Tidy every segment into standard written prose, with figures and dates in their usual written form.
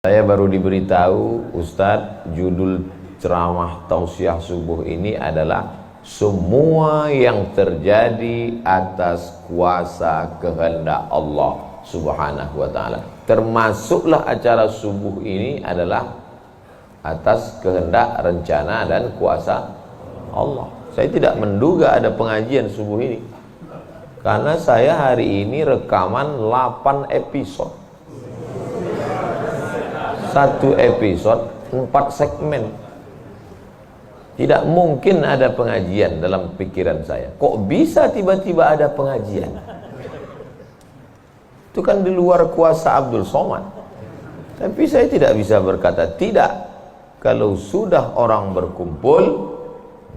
Saya baru diberitahu, Ustadz, judul ceramah tausiah subuh ini adalah semua yang terjadi atas kuasa kehendak Allah Subhanahu wa ta'ala. Termasuklah acara subuh ini adalah atas kehendak, rencana dan kuasa Allah. Saya tidak menduga ada pengajian subuh ini, karena saya hari ini rekaman 8 episode. Satu episode 4 segmen. Tidak mungkin ada pengajian dalam pikiran saya. Kok bisa tiba-tiba ada pengajian? Itu kan di luar kuasa Abdul Somad. Tapi saya tidak bisa berkata tidak. Kalau sudah orang berkumpul,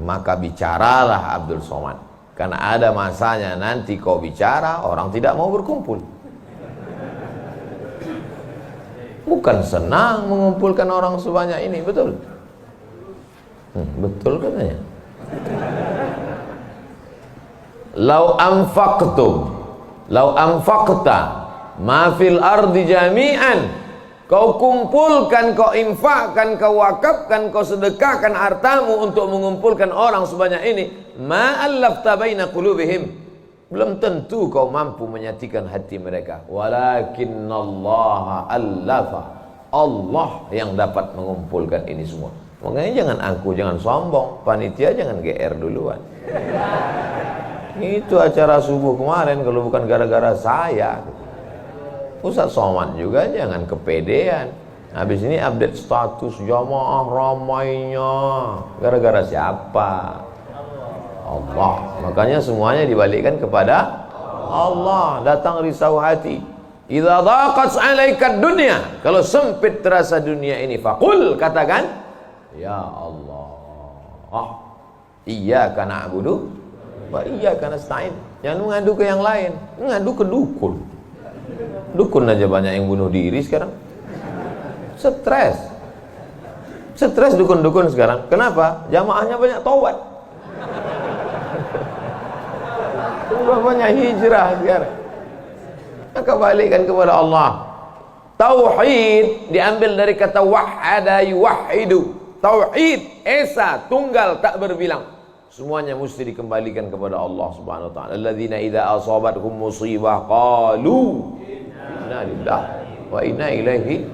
maka bicaralah Abdul Somad. Karena ada masanya nanti kau bicara, orang tidak mau berkumpul. Bukan senang mengumpulkan orang sebanyak ini, betul? Betul katanya. Lau anfaqta ma fil ardi jami'an, kau kumpulkan, kau infakkan, kau wakafkan, kau sedekahkan hartamu untuk mengumpulkan orang sebanyak ini, ma allafta baina qulubihim, belum tentu kau mampu menyatukan hati mereka. Walakinnallaha allafa, Allah yang dapat mengumpulkan ini semua. Makanya jangan angku, jangan sombong. Panitia jangan GR duluan. Itu acara subuh kemarin kalau bukan gara-gara saya. Ustaz Somad juga jangan kepedean. Habis ini update status jamaah ramainya. Gara-gara siapa? Allah. Makanya semuanya dibalikkan kepada Allah. Datang risau hati. Idza dhaqat 'alaika dunya, kalau sempit terasa dunia ini, faqul, katakan, ya Allah, iyyaka na'budu wa iyyaka nasta'in. Jangan mengadu ke yang lain, mengadu ke dukun. Dukun aja banyak yang bunuh diri sekarang. Stres dukun-dukun sekarang. Kenapa? Jamaahnya banyak taubat. Sudah banyak hijrah sekarang. Maka balikkan kepada Allah. Tauhid diambil dari kata wahada yuwahidu. Tauhid, esa, tunggal, tak berbilang. Semuanya mesti dikembalikan kepada Allah Subhanahu wa ta'ala. Alladzina idza asabathum musibah qalu inna lillahi wa inna ilaihi.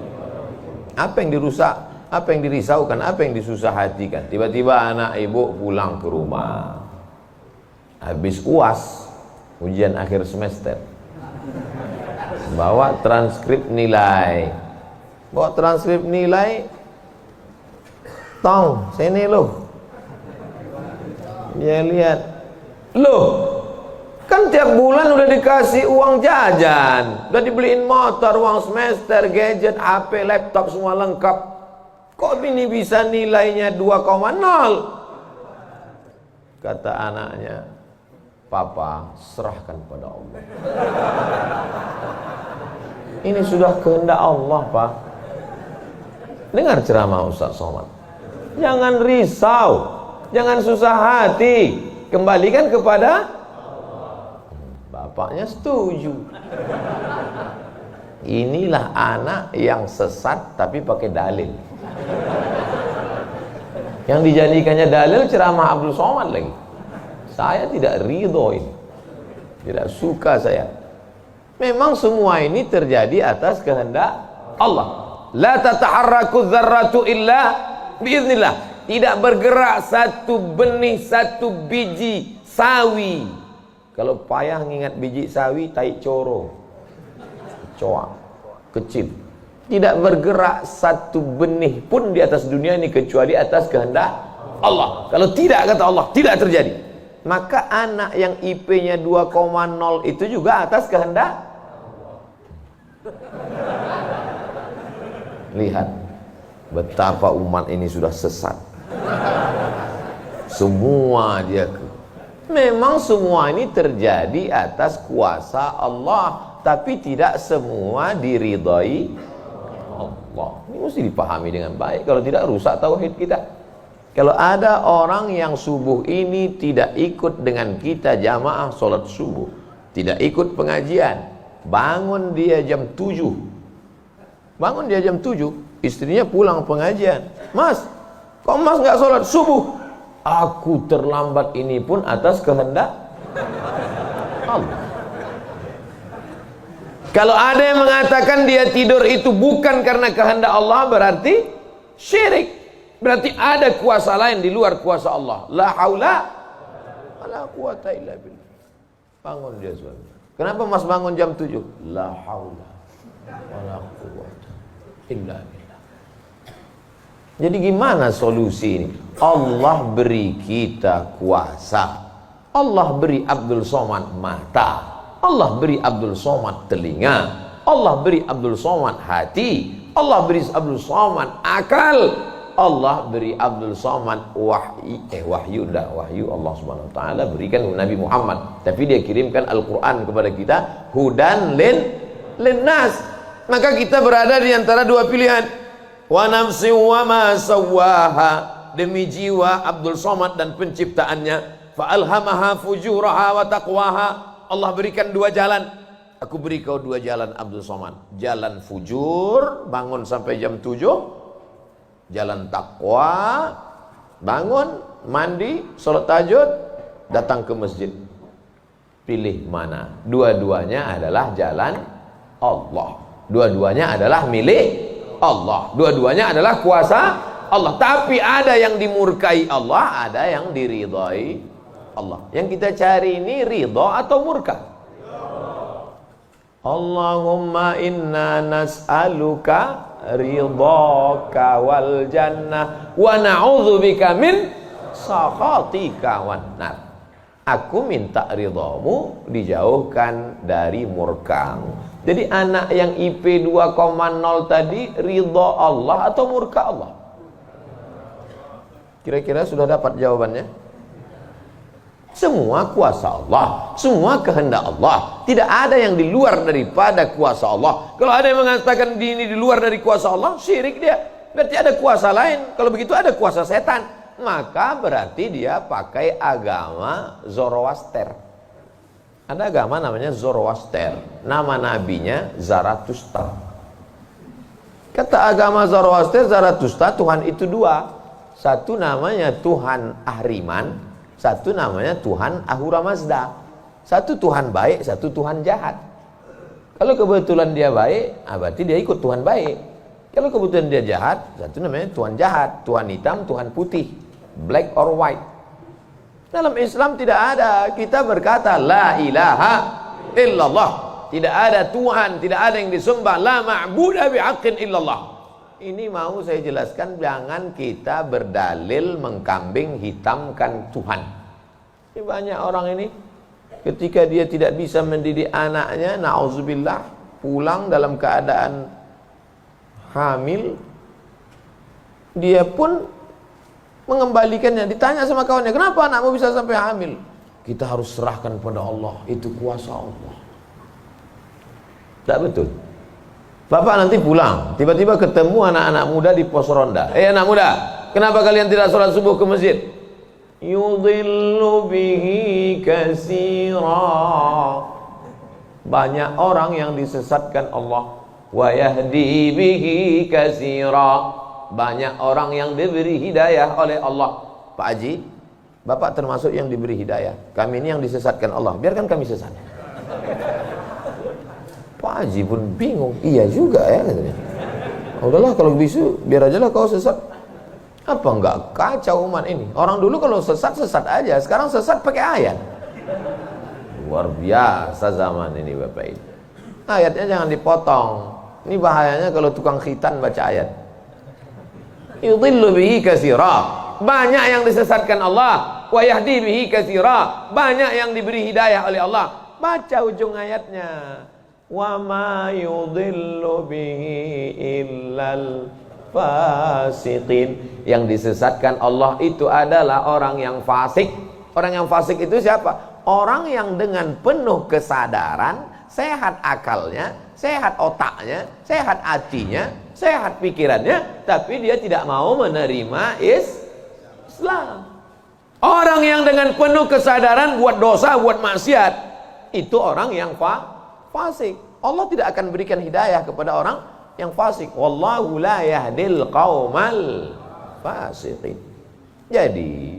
Apa yang dirusak, apa yang dirisaukan, apa yang disusah hatikan. Tiba-tiba anak ibu pulang ke rumah, habis UAS, ujian akhir semester, bawa transkrip nilai. Tong, sini loh. Dia lihat, loh, kan tiap bulan udah dikasih uang jajan, udah dibeliin motor, uang semester, gadget, HP, laptop, semua lengkap. Kok ini bisa nilainya 2,0? Kata anaknya, Papa, serahkan pada Allah. Ini sudah kehendak Allah, Pak. Dengar ceramah Ustaz Somad. Jangan risau, jangan susah hati, kembalikan kepada Allah. Bapaknya setuju. Inilah anak yang sesat tapi pakai dalil. Yang dijadikannya dalil ceramah Abdul Somad lagi. Saya tidak ridho ini, tidak suka saya. Memang semua ini terjadi atas kehendak Allah. La tataharraku dzarratu illa biiznillah. Tidak bergerak satu benih, satu biji sawi. Kalau payah ngingat biji sawi, tai coro, coa, kecil. Tidak bergerak satu benih pun di atas dunia ini kecuali atas kehendak Allah. Kalau tidak, kata Allah, tidak terjadi. Maka anak yang IP-nya 2,0 itu juga atas kehendak. Lihat betapa umat ini sudah sesat. Semua dia. Memang semua ini terjadi atas kuasa Allah, tapi tidak semua diridhai Allah. Ini mesti dipahami dengan baik, kalau tidak rusak tauhid kita. Kalau ada orang yang subuh ini tidak ikut dengan kita jamaah sholat subuh, tidak ikut pengajian, bangun dia jam 7, Bangun dia jam 7, istrinya pulang pengajian. Mas, kok mas nggak sholat subuh? Aku terlambat ini pun atas kehendak Allah. Kalau ada yang mengatakan dia tidur itu bukan karena kehendak Allah, berarti syirik. Berarti ada kuasa lain di luar kuasa Allah. La haula wala quwata illa billah. Bangun dia suami. Kenapa mas bangun jam 7? La haula wala quwata illa billah. Jadi gimana solusi ini? Allah beri kita kuasa. Allah beri Abdul Somad mata. Allah beri Abdul Somad telinga. Allah beri Abdul Somad hati. Allah beri Abdul Somad akal. Allah beri Abdul Somad wahyu Allah Subhanahu wa taala berikan Nabi Muhammad, tapi dia kirimkan Al-Qur'an kepada kita hudan linnas. Maka kita berada di antara dua pilihan. Wa nafsi wa ma sawwaha, demi jiwa Abdul Somad dan penciptaannya. Fa alhamaha fujuraha wa taqwaha. Allah berikan dua jalan. Aku beri kau dua jalan Abdul Somad. Jalan fujur, bangun sampai jam 7. Jalan takwa, bangun, mandi, sholat tahajud, datang ke masjid. Pilih mana? Dua-duanya adalah jalan Allah. Dua-duanya adalah milik Allah. Dua-duanya adalah kuasa Allah. Tapi ada yang dimurkai Allah, ada yang diridhai Allah. Yang kita cari ini ridha atau murka? Allahumma inna nas'aluka ridhaka wal jannah wa na'udzubika min sakhatika wan nar. Aku minta ridhamu, dijauhkan dari murkamu. Jadi anak yang IP 2,0 tadi ridha Allah atau murka Allah? Kira-kira sudah dapat jawabannya? Semua kuasa Allah, semua kehendak Allah. Tidak ada yang di luar daripada kuasa Allah. Kalau ada yang mengatakan ini di luar dari kuasa Allah, syirik dia. Berarti ada kuasa lain. Kalau begitu ada kuasa setan. Maka berarti dia pakai agama Zoroaster. Ada agama namanya Zoroaster. Nama nabinya Zarathustra. Kata agama Zoroaster, Zarathustra, Tuhan itu dua. Satu namanya Tuhan Ahriman, satu namanya Tuhan Ahura Mazda. Satu Tuhan baik, satu Tuhan jahat. Kalau kebetulan dia baik, berarti dia ikut Tuhan baik. Kalau kebetulan dia jahat, satu namanya Tuhan jahat. Tuhan hitam, Tuhan putih, black or white. Dalam Islam tidak ada. Kita berkata la ilaha illallah. Tidak ada Tuhan, tidak ada yang disembah. La ma'buda bihaqqin illallah. Ini mau saya jelaskan, jangan kita berdalil mengkambing hitamkan Tuhan. Ini banyak orang ini ketika dia tidak bisa mendidik anaknya, na'udzubillah, pulang dalam keadaan hamil, dia pun mengembalikannya. Ditanya sama kawannya, kenapa anakmu bisa sampai hamil? Kita harus serahkan pada Allah, itu kuasa Allah. Tak betul. Bapak nanti pulang, tiba-tiba ketemu anak-anak muda di pos ronda. Anak muda, kenapa kalian tidak sholat subuh ke masjid? Yudhillu bihi katsira. Banyak orang yang disesatkan Allah. Wa yahdi bihi katsira. Banyak orang yang diberi hidayah oleh Allah. Pak Haji, Bapak termasuk yang diberi hidayah. Kami ini yang disesatkan Allah. Biarkan kami sesat. Pak Haji pun bingung. Iya juga ya katanya. Udahlah kalau bisu, biar aja lah kau sesat. Apa enggak kacau umat ini? Orang dulu kalau sesat aja. Sekarang sesat pakai ayat. Luar biasa zaman ini Bapak ini. Ayatnya jangan dipotong. Ini bahayanya kalau tukang khitan baca ayat. Yudhillu bihi katsira. Banyak yang disesatkan Allah. Wa yahdi bihi katsira. Banyak yang diberi hidayah oleh Allah. Baca ujung ayatnya. Wa ma yudhillu bihi illal fasiqin. Yang disesatkan Allah itu adalah orang yang fasik. Orang yang fasik itu siapa? Orang yang dengan penuh kesadaran, sehat akalnya, sehat otaknya, sehat hatinya, sehat pikirannya, tapi dia tidak mau menerima Islam. Orang yang dengan penuh kesadaran buat dosa, buat maksiat, itu orang yang fasik. Allah tidak akan berikan hidayah kepada orang yang fasik. Wallahu la yahdil qaumal fasiqin. Jadi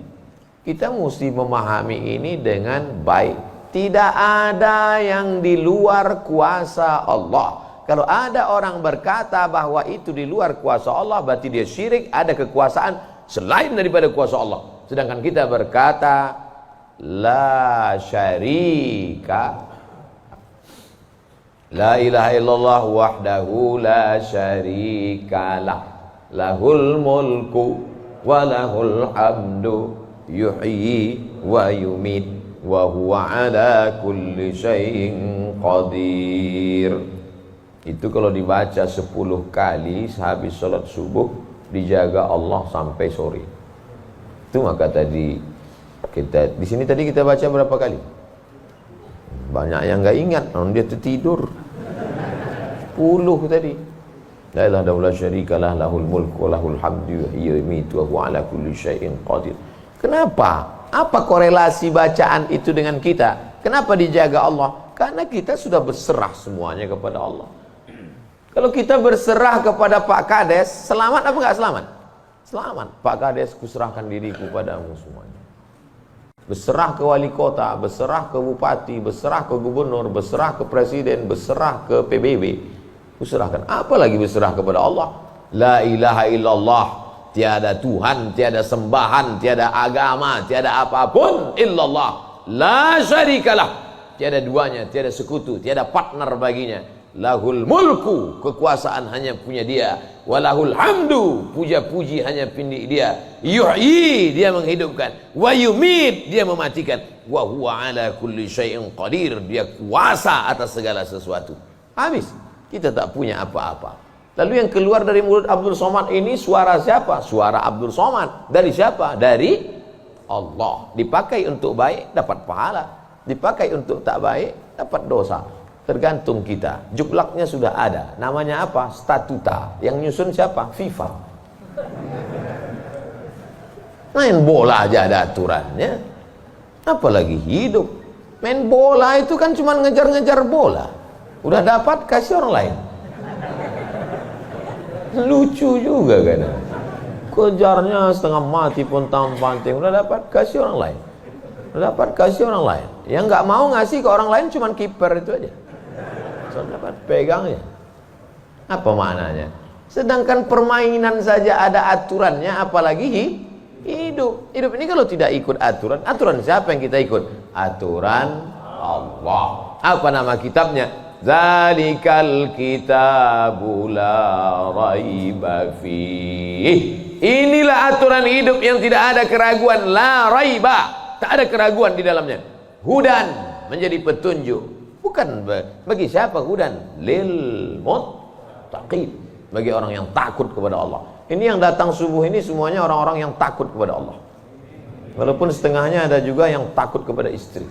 kita mesti memahami ini dengan baik. Tidak ada yang di luar kuasa Allah. Kalau ada orang berkata bahwa itu di luar kuasa Allah, berarti dia syirik, ada kekuasaan selain daripada kuasa Allah. Sedangkan kita berkata la syarika, la ilaha illallah wahdahu la syarikalah, lahul mulku wa lahul hamdu yuhyi wa yumit wa huwa ala kulli syai'in qadir. Itu kalau dibaca 10 kali sehabis salat subuh, dijaga Allah sampai sore. Itu maka tadi kita di sini tadi kita baca berapa kali? Banyak yang enggak ingat, dia tertidur. 10 tadi. La ilaha illallah syarikalah, lahul mulku wa lahul hamdu yuhyi wa yumiitu wa huwa ala kulli syai'in qadir. Kenapa? Apa korelasi bacaan itu dengan kita? Kenapa dijaga Allah? Karena kita sudah berserah semuanya kepada Allah. Kalau kita berserah kepada Pak Kades, selamat apa enggak selamat? Selamat. Pak Kades, kuserahkan diriku padamu semuanya. Berserah ke wali kota, berserah ke bupati, berserah ke gubernur, berserah ke presiden, berserah ke PBB. Kuserahkan. Apalagi berserah kepada Allah. La ilaha illallah. Tiada Tuhan, tiada sembahan, tiada agama, tiada apapun illallah. La syarikalah. Tiada duanya, tiada sekutu, tiada partner baginya. Lahul mulku, kekuasaan hanya punya dia. Walahul hamdu, puja-puji hanya punya dia. Yuhyi, dia menghidupkan. Wa yumit, dia mematikan. Wa huwa ala kulli syai'in qadir, dia kuasa atas segala sesuatu. Habis, kita tak punya apa-apa. Lalu yang keluar dari mulut Abdul Somad ini suara siapa? Suara Abdul Somad. Dari siapa? Dari Allah. Dipakai untuk baik, dapat pahala. Dipakai untuk tak baik, dapat dosa. Tergantung kita. Juklaknya sudah ada. Namanya apa? Statuta. Yang nyusun siapa? FIFA. Main bola aja ada aturannya. Apalagi hidup. Main bola itu kan cuma ngejar-ngejar bola. Udah dapat, kasih orang lain. Lucu juga kan. Kejarnya setengah mati pun tampanting. Udah dapat, kasih orang lain. Udah dapat, kasih orang lain. Yang nggak mau ngasih ke orang lain cuma kiper itu aja. Dapat pegangnya. Apa maknanya? Sedangkan permainan saja ada aturannya, apalagi hidup. Hidup ini kalau tidak ikut aturan, aturan siapa yang kita ikut? Aturan Allah. Apa nama kitabnya? Zalikal kitabu la raiba fih. Inilah aturan hidup yang tidak ada keraguan, la raiba. Tak ada keraguan di dalamnya. Hudan, menjadi petunjuk. Bukan bagi siapa hudan? Lil muttaqin, bagi orang yang takut kepada Allah. Ini yang datang subuh ini semuanya orang-orang yang takut kepada Allah. Walaupun setengahnya ada juga yang takut kepada istri.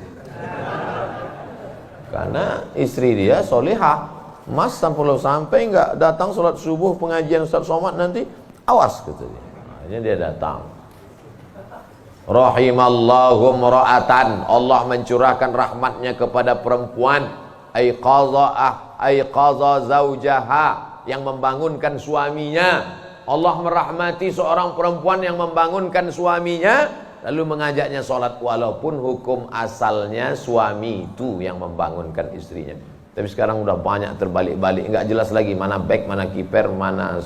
Karena istri dia solihah. Mas sampai nggak datang sholat subuh pengajian Ustaz Somad nanti, awas katanya. Akhirnya dia datang. Rahimallahu mra'atan, Allah mencurahkan rahmatnya kepada perempuan, aiqadha zaujaha, yang membangunkan suaminya. Allah merahmati seorang perempuan yang membangunkan suaminya lalu mengajaknya sholat, walaupun hukum asalnya suami itu yang membangunkan istrinya. Tapi sekarang udah banyak terbalik-balik, nggak jelas lagi mana back, mana kiper, mana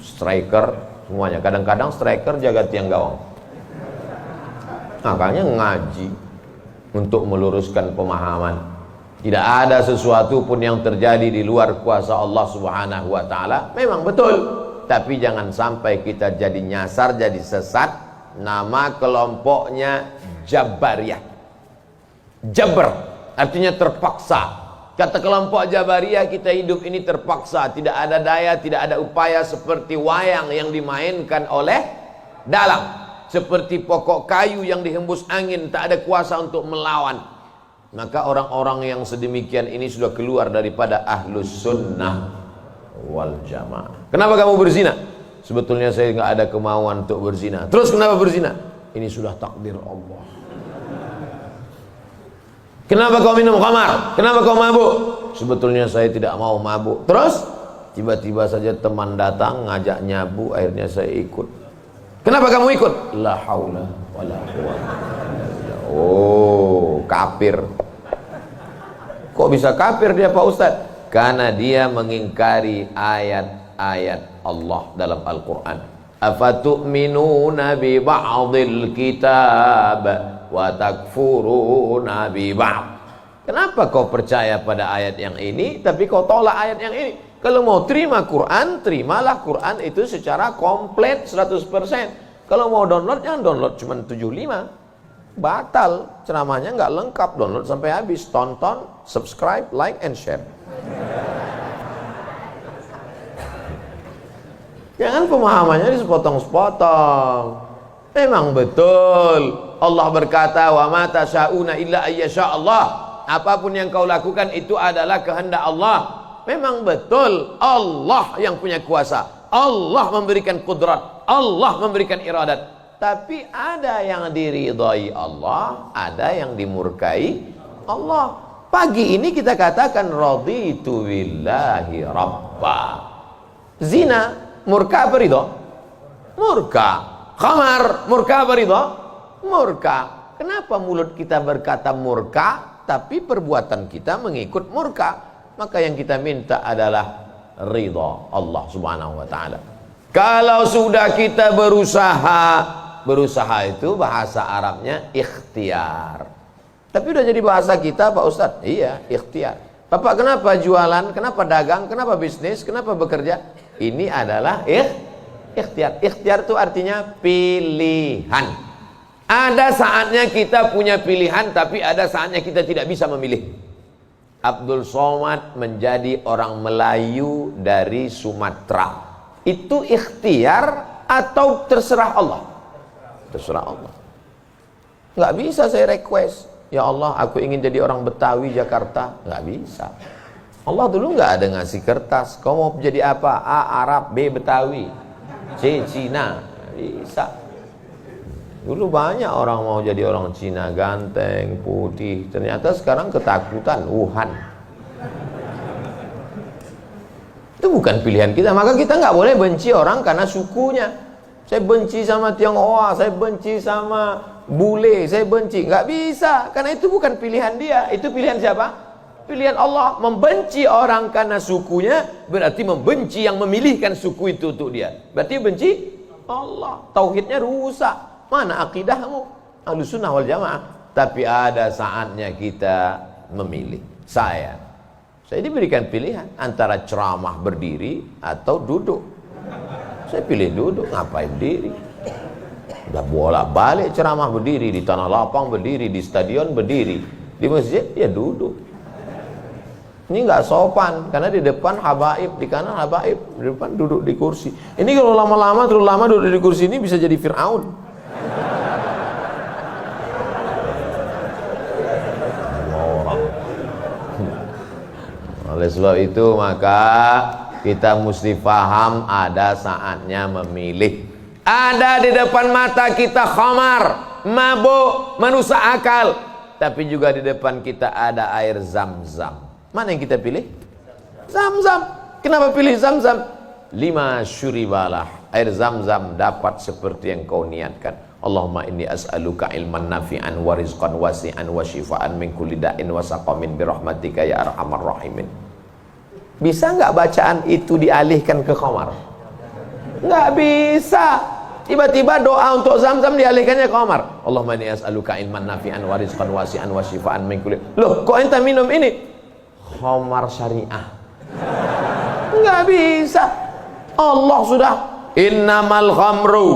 striker, semuanya. Kadang-kadang striker jaga tiang gawang. Makanya ngaji untuk meluruskan pemahaman. Tidak ada sesuatu pun yang terjadi di luar kuasa Allah Subhanahu wa taala. Memang betul, tapi jangan sampai kita jadi nyasar, jadi sesat. Nama kelompoknya Jabariyah. Jabr artinya terpaksa. Kata kelompok Jabariyah, kita hidup ini terpaksa, tidak ada daya, tidak ada upaya, seperti wayang yang dimainkan oleh dalang. Seperti pokok kayu yang dihembus angin, tak ada kuasa untuk melawan. Maka orang-orang yang sedemikian ini sudah keluar daripada ahlus sunnah wal jamaah. Kenapa kamu berzina? Sebetulnya saya nggak ada kemauan untuk berzina. Terus kenapa berzina? Ini sudah takdir Allah. Kenapa kau minum khamar? Kenapa kau mabuk? Sebetulnya saya tidak mau mabuk. Terus Tiba-tiba saja teman datang ngajak nyabu, akhirnya saya ikut. Kenapa kamu ikut? La haula wala quwwata. Oh, kafir. Kok bisa kafir dia Pak Ustadz? Karena dia mengingkari ayat-ayat Allah dalam Al-Quran. Afatu'minuna bi ba'dil kitab wa takfuruna bi ba'd. Kenapa kau percaya pada ayat yang ini tapi kau tolak ayat yang ini? Kalau mau terima Quran, terimalah Quran itu secara komplit 100%. Kalau mau download, jangan download cuma 75. Batal, ceramahnya nggak lengkap, download sampai habis. Tonton, subscribe, like, and share. Jangan pemahamannya disepotong-sepotong. Memang betul Allah berkata, wa ma tasyauna illa ayyasha Allah. Apapun yang kau lakukan itu adalah kehendak Allah. Memang betul Allah yang punya kuasa, Allah memberikan kudrat, Allah memberikan iradat. Tapi ada yang diridhai Allah, ada yang dimurkai Allah. Pagi ini kita katakan raditu billahi rabba. Zina murka apa ridha? Murka. Khamar murka apa ridha? Murka. Kenapa mulut kita berkata murka tapi perbuatan kita mengikut murka? Maka yang kita minta adalah ridha Allah Subhanahu wa taala. Kalau sudah kita berusaha itu bahasa Arabnya ikhtiar. Tapi udah jadi bahasa kita Pak Ustadz? Iya, ikhtiar. Bapak kenapa jualan? Kenapa dagang? Kenapa bisnis? Kenapa bekerja? Ini adalah ikhtiar. Ikhtiar itu artinya pilihan. Ada saatnya kita punya pilihan, tapi ada saatnya kita tidak bisa memilih. Abdul Somad menjadi orang Melayu dari Sumatera. Itu ikhtiar atau terserah Allah? Terserah Allah. Nggak bisa saya request, ya Allah aku ingin jadi orang Betawi Jakarta. Nggak bisa. Allah dulu nggak ada ngasih kertas. Kau mau jadi apa? A. Arab, B. Betawi, C. Cina. Bisa. Dulu banyak orang mau jadi orang Cina, ganteng, putih. Ternyata sekarang ketakutan, Wuhan. Itu bukan pilihan kita. Maka kita nggak boleh benci orang karena sukunya. Saya benci sama Tionghoa, saya benci sama bule, saya benci. Nggak bisa, karena itu bukan pilihan dia. Itu pilihan siapa? Pilihan Allah. Membenci orang karena sukunya berarti membenci yang memilihkan suku itu untuk dia. Berarti benci Allah. Tauhidnya rusak. Mana akidahmu? Ahlussunnah wal jamaah. Tapi ada saatnya kita memilih. Saya diberikan pilihan antara ceramah berdiri atau duduk. Saya pilih duduk. Ngapain berdiri? Udah bolak-balik ceramah berdiri, di tanah lapang berdiri, di stadion berdiri, di masjid ya duduk. Ini nggak sopan karena di depan habaib, di kanan habaib, di depan duduk di kursi. Ini kalau lama-lama terlalu lama duduk di kursi ini bisa jadi Fir'aun. Oleh sebab itu maka kita mesti paham ada saatnya memilih. Ada di depan mata kita khamar, mabuk, merusak akal. Tapi juga di depan kita ada air Zam-Zam. Mana yang kita pilih? Zam-Zam. Kenapa pilih Zam-Zam? 5 syuribalah. Air Zam-Zam dapat seperti yang kau niatkan. Allahumma inni as'aluka ilman nafi'an wa rizqan wasi'an wa shifaan min kulli da'in wa saqamin birahmatika ya arhamar rahimin. Bisa nggak bacaan itu dialihkan ke khamar? Nggak bisa. Tiba-tiba doa untuk Zam-Zam dialihkannya ke khamar. Allahumma inni as'aluka ilman nafi'an wa rizqan wasi'an wa shifaan min kulli. Loh, kok ente minum ini? Khamar syariah. Nggak bisa. Allah sudah innamal khamru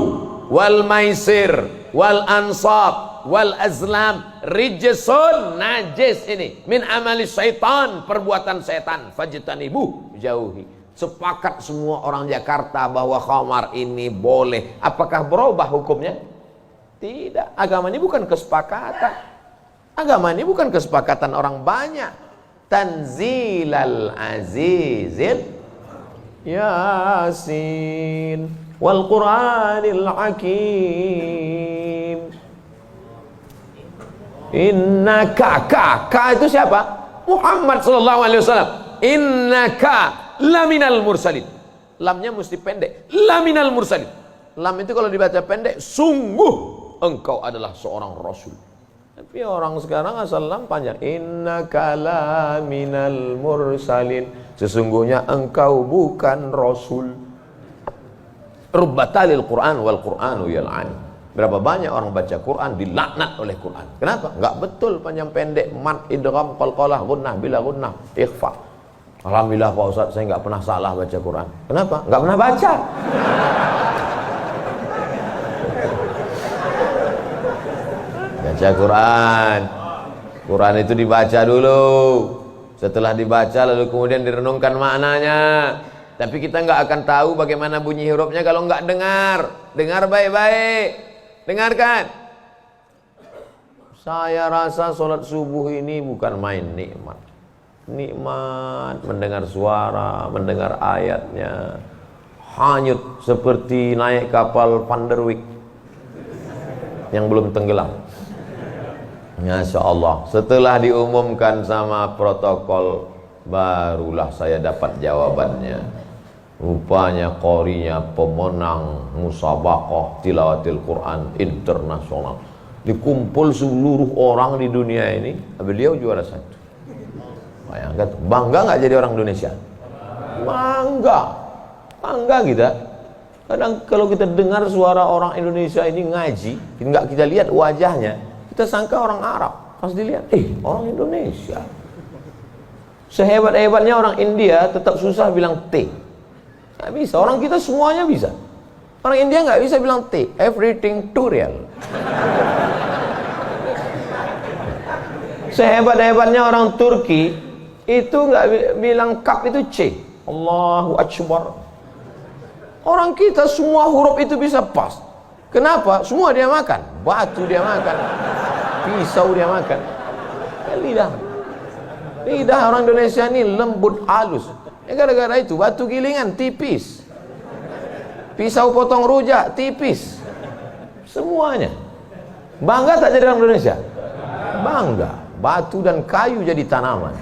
wal maisir wal ansab wal azlam rijsun, najis ini, min amali syaitan, perbuatan setan, fajtanibuh, jauhi. Sepakat semua orang Jakarta bahwa khamar ini boleh. Apakah berubah hukumnya? Tidak. Agama ini bukan kesepakatan. Agama ini bukan kesepakatan orang banyak. Tanzilal azizil Yasin wal Qur'anil Hakim. Innaka, ka itu siapa? Muhammad sallallahu alaihi wasallam. Innaka laminal mursalin. Lamnya mesti pendek. Laminal mursalin. Lam itu kalau dibaca pendek, sungguh engkau adalah seorang rasul. Tapi orang sekarang asal lam panjang. Innaka laminal mursalin. Sesungguhnya engkau bukan rasul. Rubbatalil Quran wal Quranu yal'an. Berapa banyak orang baca Quran dilaknat oleh Quran. Kenapa? Enggak betul panjang pendek, mad, idgham, qalqalah, gunnah, bila gunnah, ikhfa. Alhamdulillah Pak Ustaz, saya enggak pernah salah baca Quran. Kenapa? Enggak pernah baca. Baca Quran. Quran itu dibaca dulu. Setelah dibaca lalu kemudian direnungkan maknanya. Tapi kita enggak akan tahu bagaimana bunyi hurufnya kalau enggak dengar. Dengar baik-baik. Dengarkan. Saya rasa sholat subuh ini bukan main nikmat. Nikmat mendengar suara, mendengar ayatnya. Hanyut seperti naik kapal Panderwick yang belum tenggelam. Masya Allah. Setelah diumumkan sama protokol, barulah saya dapat jawabannya. Rupanya qorinya pemenang musabaqah tilawatil Quran internasional. Dikumpul seluruh orang di dunia ini, beliau juara satu. Bayangkan, bangga nggak jadi orang Indonesia? Bangga, bangga kita. Kadang kalau kita dengar suara orang Indonesia ini ngaji, nggak kita lihat wajahnya, kita sangka orang Arab. Pas dilihat, orang Indonesia. Sehebat-hebatnya orang India tetap susah bilang T. Nggak bisa, orang kita semuanya bisa. Orang India nggak bisa bilang T, everything too real. Sehebat-hebatnya orang Turki itu nggak bilang kap itu C. Allahu Akbar. Orang kita semua huruf itu bisa pas. Kenapa? Semua dia makan. Batu dia makan, pisau dia makan. Lidah orang Indonesia ini lembut halus. Gara-gara itu batu gilingan tipis, pisau potong rujak tipis, semuanya. Bangga tak jadi orang Indonesia? Bangga. Batu dan kayu jadi tanaman.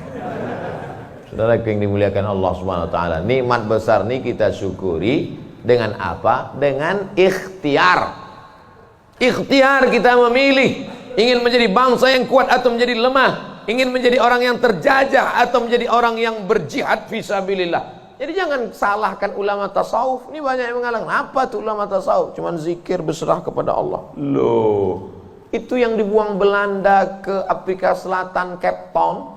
Saudara yang dimuliakan Allah Subhanahu Wa Taala, nikmat besar ini kita syukuri dengan apa? Dengan ikhtiar. Ikhtiar kita memilih ingin menjadi bangsa yang kuat atau menjadi lemah. Ingin menjadi orang yang terjajah atau menjadi orang yang berjihad fisabilillah. Jadi jangan salahkan ulama tasawuf. Ini banyak yang mengatakan, apa tuh ulama tasawuf? Cuman zikir berserah kepada Allah. Loh, itu yang dibuang Belanda ke Afrika Selatan, Cape Town,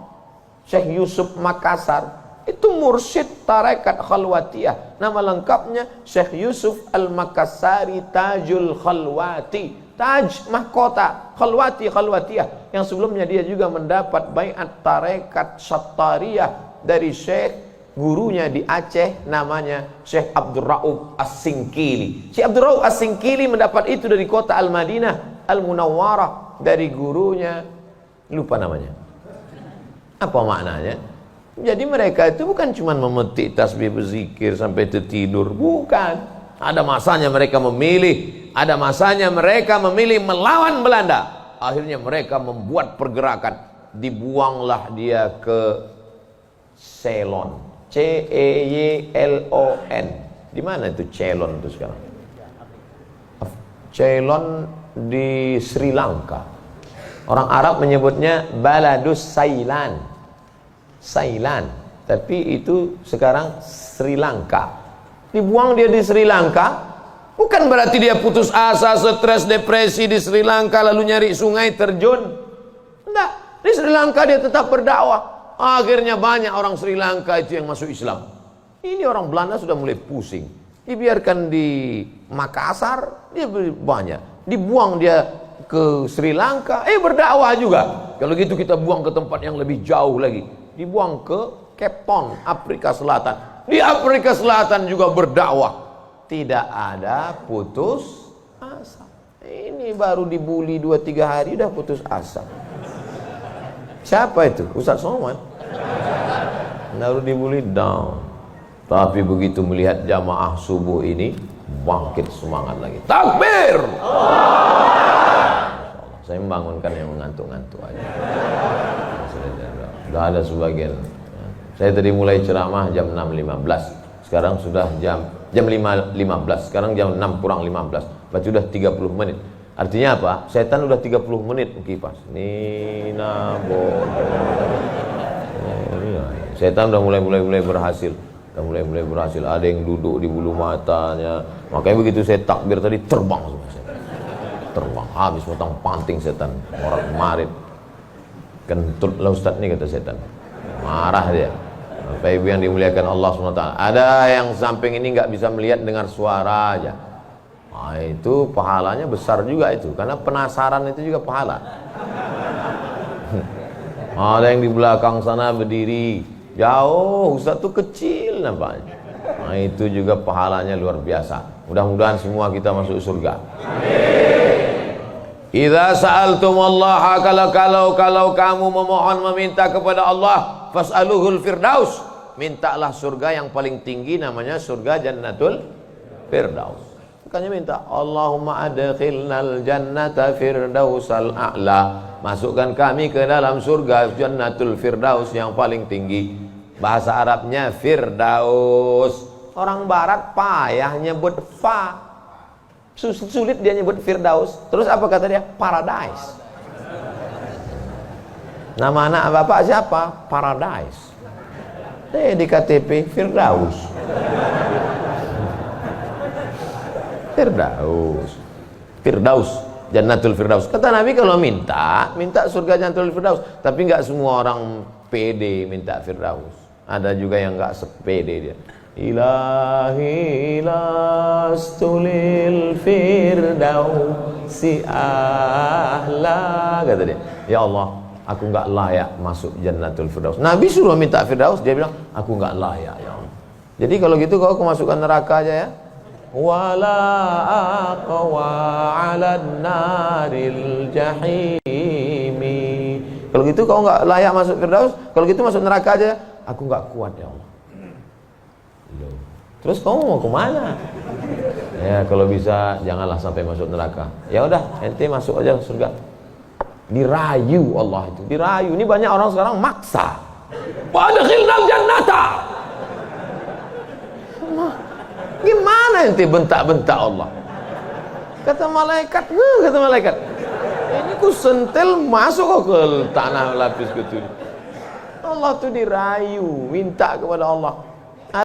Syekh Yusuf Makassar. Itu mursyid tarekat khalwatiyah. Nama lengkapnya Syekh Yusuf Al-Makassari Tajul Khalwati. Taj mahkota, khalwatiyah, yang sebelumnya dia juga mendapat baiat tarekat Sattariyah dari Syekh gurunya di Aceh, namanya Syekh Abdul Rauf As-Singkili. Syekh Abdul Rauf As-Singkili mendapat itu dari kota Al-Madinah Al-Munawwarah dari gurunya, lupa namanya. Apa maknanya? Jadi mereka itu bukan cuma memetik tasbih berzikir sampai tertidur, bukan. Ada masanya mereka memilih, ada masanya mereka memilih melawan Belanda. Akhirnya mereka membuat pergerakan. Dibuanglah dia ke Ceylon, Ceylon. Di mana itu Ceylon itu sekarang? Ceylon di Sri Lanka. Orang Arab menyebutnya Baladus Sailan, tapi itu sekarang Sri Lanka. Dibuang dia di Sri Lanka, bukan berarti dia putus asa, stres, depresi di Sri Lanka lalu nyari sungai terjun. Enggak, di Sri Lanka dia tetap berdakwah. Akhirnya banyak orang Sri Lanka itu yang masuk Islam. Ini orang Belanda sudah mulai pusing. Dibiarkan di Makassar, dia banyak. Dibuang dia ke Sri Lanka, berdakwah juga. Kalau gitu kita buang ke tempat yang lebih jauh lagi. Dibuang ke Cape Town, Afrika Selatan. Di Afrika Selatan juga berdakwah. Tidak ada putus asa. Ini baru dibully 2-3 hari udah putus asa. Siapa itu? Ustaz Somad. Baru dibully down. Tapi begitu melihat jamaah subuh ini, bangkit semangat lagi. Takbir! Saya membangunkan yang mengantuk-ngantuk aja. Sudah ada sebagian Saya tadi mulai ceramah jam 6.15. Sekarang sudah jam 5.15. Sekarang jam 6 kurang 15. Berarti sudah 30 menit. Artinya apa? Setan udah 30 menit kipas. Nina setan udah mulai berhasil. Udah mulai berhasil. Ada yang duduk di bulu matanya. Makanya begitu saya takbir tadi terbang semua setan. Terbang habis potong panting setan. Orang kemarin kentut lah Ustaz nih kata setan. Marah dia. Bapak Ibu yang dimuliakan Allah SWT, ada yang samping ini nggak bisa melihat dengar suara aja. Nah, itu pahalanya besar juga itu, karena penasaran itu juga pahala. Ada yang di belakang sana berdiri jauh, Ustaz tuh kecil nampaknya. Nah, itu juga pahalanya luar biasa. Mudah-mudahan semua kita masuk surga. Idza sa'altumullaha, kalau kamu memohon meminta kepada Allah, fas'aluhul firdaus, mintalah surga yang paling tinggi, namanya surga Jannatul Firdaus. Makanya minta Allahumma adkhilnal jannata firdausal a'la, masukkan kami ke dalam surga Jannatul Firdaus yang paling tinggi. Bahasa Arabnya Firdaus. Orang barat payah nyebut fa, sulit dia nyebut Firdaus. Terus apa kata dia? Paradise. Nama anak bapak siapa? Paradise. Di KTP Firdaus. Firdaus, Jannatul Firdaus. Kata Nabi kalau minta surga Jannatul Firdaus. Tapi nggak semua orang pede minta Firdaus. Ada juga yang nggak sepede dia. Ilahi lastulil firdausi ahla, kata dia. Ya Allah, aku nggak layak masuk Jannatul Firdaus. Nabi suruh minta Firdaus, dia bilang aku nggak layak ya Allah. Jadi kalau gitu kau masukkan neraka aja ya. Wala aqwa 'alan naril jahimi. Kalau gitu kau nggak layak masuk Firdaus, kalau gitu masuk neraka aja. Aku nggak kuat ya Allah. Terus kamu mau kemana? Ya kalau bisa janganlah sampai masuk neraka. Ya udah, ente masuk aja surga. Dirayu Allah itu, dirayu. Ini banyak orang sekarang maksa. Wadkhilnal jannata. Gimana ente bentak-bentak Allah? Kata malaikat, ini ku sentel masuk ke tanah lapis ketujuh. Allah tuh dirayu, minta kepada Allah.